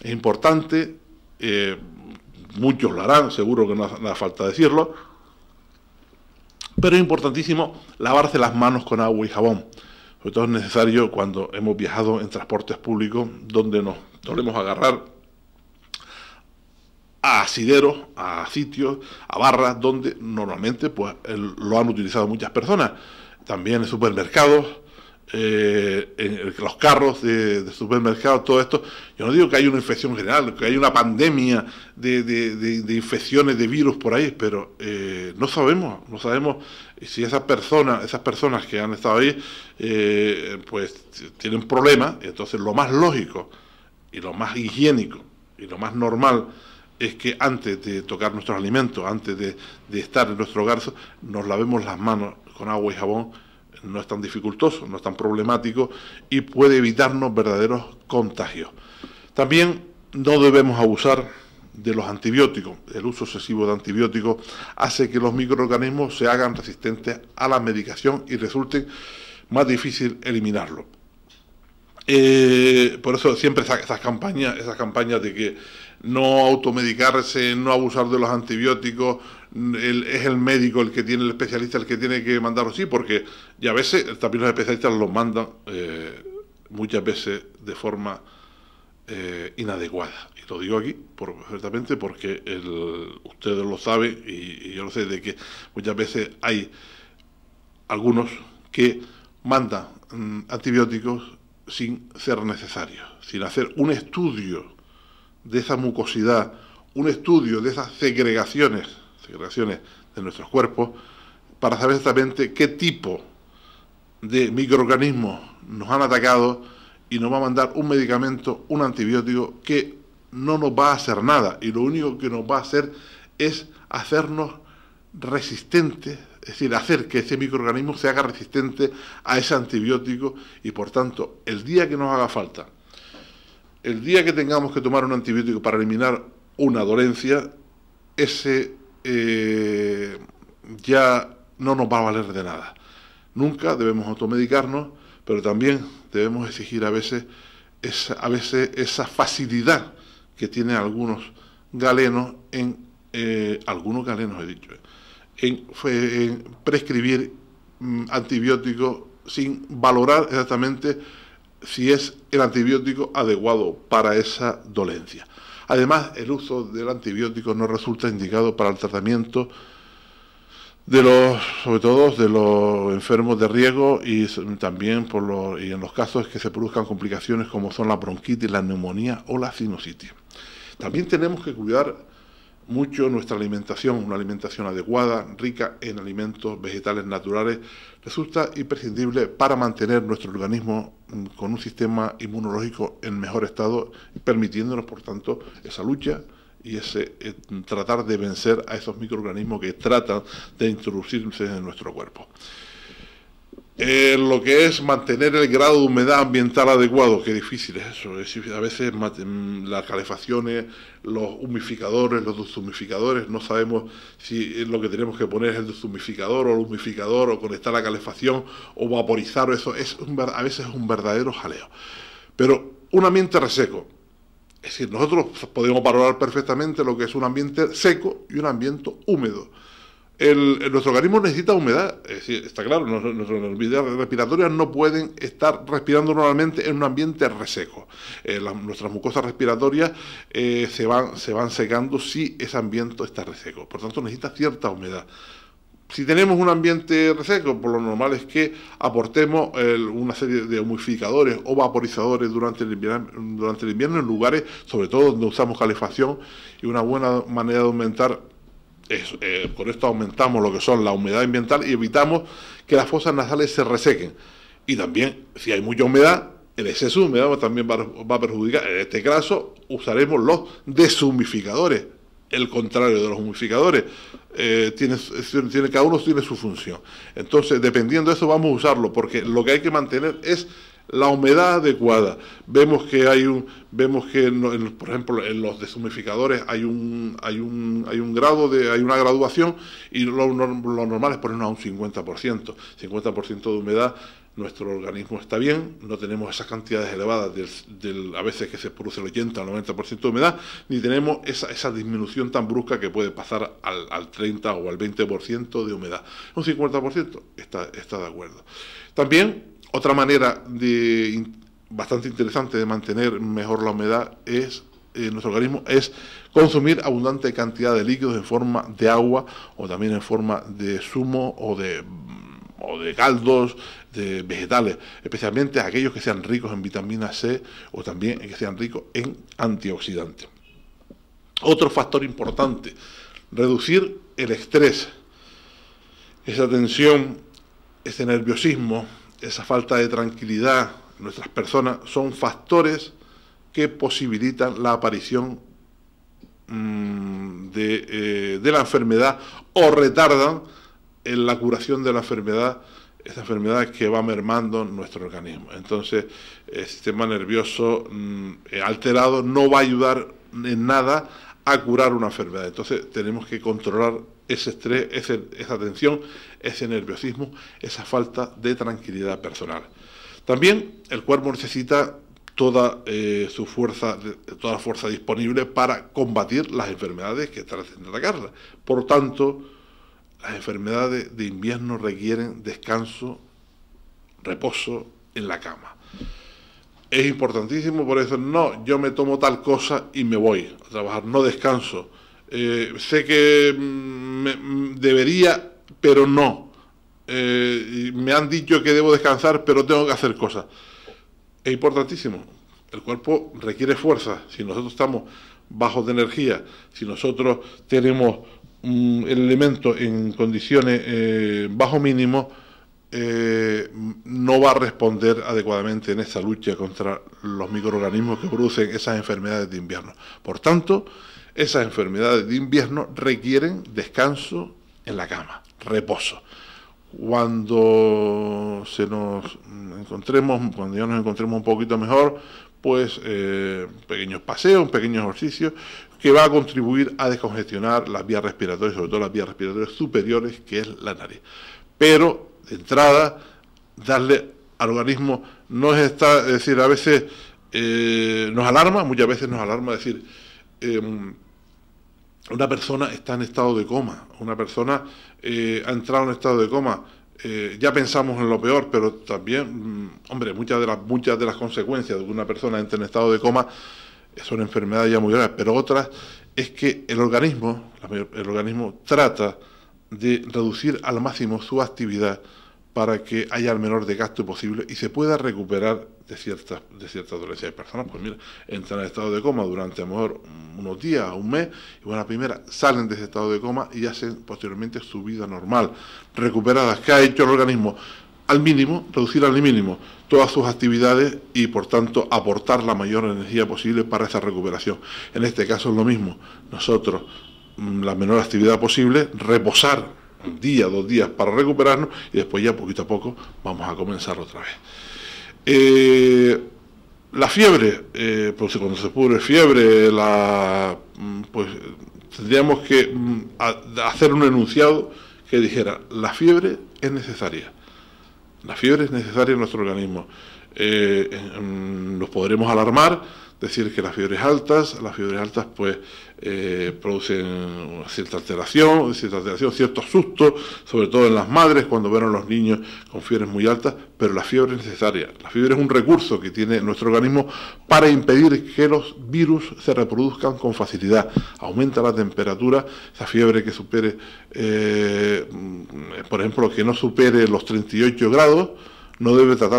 Es importante, muchos lo harán, seguro que no hace falta decirlo, pero es importantísimo lavarse las manos con agua y jabón. Sobre todo es necesario cuando hemos viajado en transportes públicos, donde nos solemos agarrar a asideros, a sitios, a barras, donde normalmente pues lo han utilizado muchas personas. También en supermercados, en los carros de supermercados, todo esto. Yo no digo que haya una infección general, que haya una pandemia de infecciones de virus por ahí, pero no sabemos si esas personas que han estado ahí, pues tienen problemas. Entonces lo más lógico y lo más higiénico y lo más normal es que antes de tocar nuestros alimentos, antes de estar en nuestro hogar, nos lavemos las manos con agua y jabón. No es tan dificultoso, no es tan problemático y puede evitarnos verdaderos contagios. También no debemos abusar de los antibióticos. El uso excesivo de antibióticos hace que los microorganismos se hagan resistentes a la medicación y resulte más difícil eliminarlo. Por eso siempre esas campañas de que no automedicarse, no abusar de los antibióticos, es el médico el que tiene, el especialista el que tiene que mandarlo, sí, porque ya a veces también los especialistas los mandan muchas veces de forma inadecuada. Y lo digo aquí ciertamente porque ustedes lo saben y yo lo sé, de que muchas veces hay algunos que mandan antibióticos sin ser necesarios, sin hacer un estudio de esa mucosidad, un estudio de esas segregaciones de nuestros cuerpos, para saber exactamente qué tipo de microorganismos nos han atacado y nos va a mandar un medicamento, un antibiótico que no nos va a hacer nada y lo único que nos va a hacer es hacernos resistentes, es decir, hacer que ese microorganismo se haga resistente a ese antibiótico y por tanto, el día que nos haga falta, el día que tengamos que tomar un antibiótico para eliminar una dolencia, ese ya no nos va a valer de nada. Nunca debemos automedicarnos, pero también debemos exigir a veces esa facilidad que tienen algunos galenos en prescribir antibióticos sin valorar exactamente si es el antibiótico adecuado para esa dolencia. Además, el uso del antibiótico no resulta indicado para el tratamiento sobre todo de los enfermos de riesgo y también y en los casos que se produzcan complicaciones como son la bronquitis, la neumonía o la sinusitis. También tenemos que cuidar mucho nuestra alimentación, una alimentación adecuada, rica en alimentos vegetales naturales, resulta imprescindible para mantener nuestro organismo con un sistema inmunológico en mejor estado, permitiéndonos, por tanto, esa lucha y tratar de vencer a esos microorganismos que tratan de introducirse en nuestro cuerpo. Lo que es mantener el grado de humedad ambiental adecuado, qué difícil es eso. A veces las calefacciones, los humificadores, los deshumificadores, no sabemos si lo que tenemos que poner es el deshumificador o el humificador o conectar la calefacción o vaporizar, eso a veces es un verdadero jaleo. Pero un ambiente reseco, es decir, nosotros podemos valorar perfectamente lo que es un ambiente seco y un ambiente húmedo. Nuestro organismo necesita humedad, es decir, está claro, nuestras vías respiratorias no pueden estar respirando normalmente en un ambiente reseco. Nuestras mucosas respiratorias se van secando si ese ambiente está reseco, por tanto necesita cierta humedad. Si tenemos un ambiente reseco, por lo normal es que aportemos una serie de humidificadores o vaporizadores durante el invierno en lugares, sobre todo donde usamos calefacción, y una buena manera de aumentar con esto aumentamos lo que son la humedad ambiental y evitamos que las fosas nasales se resequen. Y también, si hay mucha humedad, el exceso de humedad también va a perjudicar. En este caso, usaremos los deshumificadores, el contrario de los humidificadores. Cada uno tiene su función. Entonces, dependiendo de eso, vamos a usarlo, porque lo que hay que mantener es la humedad adecuada. Vemos que por ejemplo, en los deshumidificadores hay una graduación y lo normal es ponernos a un 50%. 50% de humedad nuestro organismo está bien, no tenemos esas cantidades elevadas a veces que se produce el 80 o 90% de humedad, ni tenemos esa disminución tan brusca que puede pasar al 30 o al 20% de humedad. Un 50% está de acuerdo. También, otra manera bastante interesante de mantener mejor la humedad en nuestro organismo es consumir abundante cantidad de líquidos en forma de agua o también en forma de zumo o de caldos, de vegetales, especialmente aquellos que sean ricos en vitamina C o también que sean ricos en antioxidantes. Otro factor importante, reducir el estrés, esa tensión, ese nerviosismo, esa falta de tranquilidad en nuestras personas son factores que posibilitan la aparición de la enfermedad o retardan en la curación de la enfermedad, esta enfermedad que va mermando nuestro organismo. Entonces, el sistema nervioso alterado no va a ayudar en nada a curar una enfermedad. Entonces, tenemos que controlar ese estrés, esa tensión, ese nerviosismo, esa falta de tranquilidad personal. También el cuerpo necesita toda su fuerza, toda la fuerza disponible para combatir las enfermedades que traten de atacarla. Por tanto, las enfermedades de invierno requieren descanso, reposo en la cama. Es importantísimo, por eso no, yo me tomo tal cosa y me voy a trabajar, no descanso. Sé que debería, pero no. Me han dicho que debo descansar, pero tengo que hacer cosas. Es importantísimo. El cuerpo requiere fuerza. Si nosotros estamos bajos de energía, si nosotros tenemos el elemento en condiciones bajo mínimo, no va a responder adecuadamente en esta lucha contra los microorganismos que producen esas enfermedades de invierno. Por tanto, esas enfermedades de invierno requieren descanso en la cama, reposo. Cuando ya nos encontremos un poquito mejor, pues pequeños paseos, un pequeño ejercicio que va a contribuir a descongestionar las vías respiratorias, sobre todo las vías respiratorias superiores, que es la nariz. Pero, de entrada, darle al organismo es decir, a veces nos alarma, muchas veces nos alarma decir, una persona está en estado de coma, una persona ha entrado en estado de coma, ya pensamos en lo peor, pero también, hombre, muchas de las consecuencias de que una persona entre en estado de coma son enfermedades ya muy graves, pero otras es que el organismo trata de reducir al máximo su actividad para que haya el menor desgaste posible y se pueda recuperar de ciertas dolencias. Hay personas, pues mira, entran en estado de coma durante a lo mejor unos días, un mes, y bueno, la primera salen de ese estado de coma y hacen posteriormente su vida normal, recuperadas. ¿Qué ha hecho el organismo? Al mínimo, reducir al mínimo todas sus actividades y por tanto aportar la mayor energía posible para esa recuperación. En este caso es lo mismo, nosotros la menor actividad posible, reposar un día, 2 días para recuperarnos y después ya poquito a poco vamos a comenzar otra vez. La fiebre, pues cuando se pudre fiebre, pues tendríamos que hacer un enunciado que dijera, la fiebre es necesaria. La fiebre es necesaria en nuestro organismo. Nos podremos alarmar, decir que las fiebres altas pues producen cierta alteración, ciertos sustos, sobre todo en las madres cuando ven a los niños con fiebres muy altas, pero la fiebre es necesaria. La fiebre es un recurso que tiene nuestro organismo para impedir que los virus se reproduzcan con facilidad. Aumenta la temperatura, esa fiebre que supere, por ejemplo, que no supere los 38 grados, no debe tratar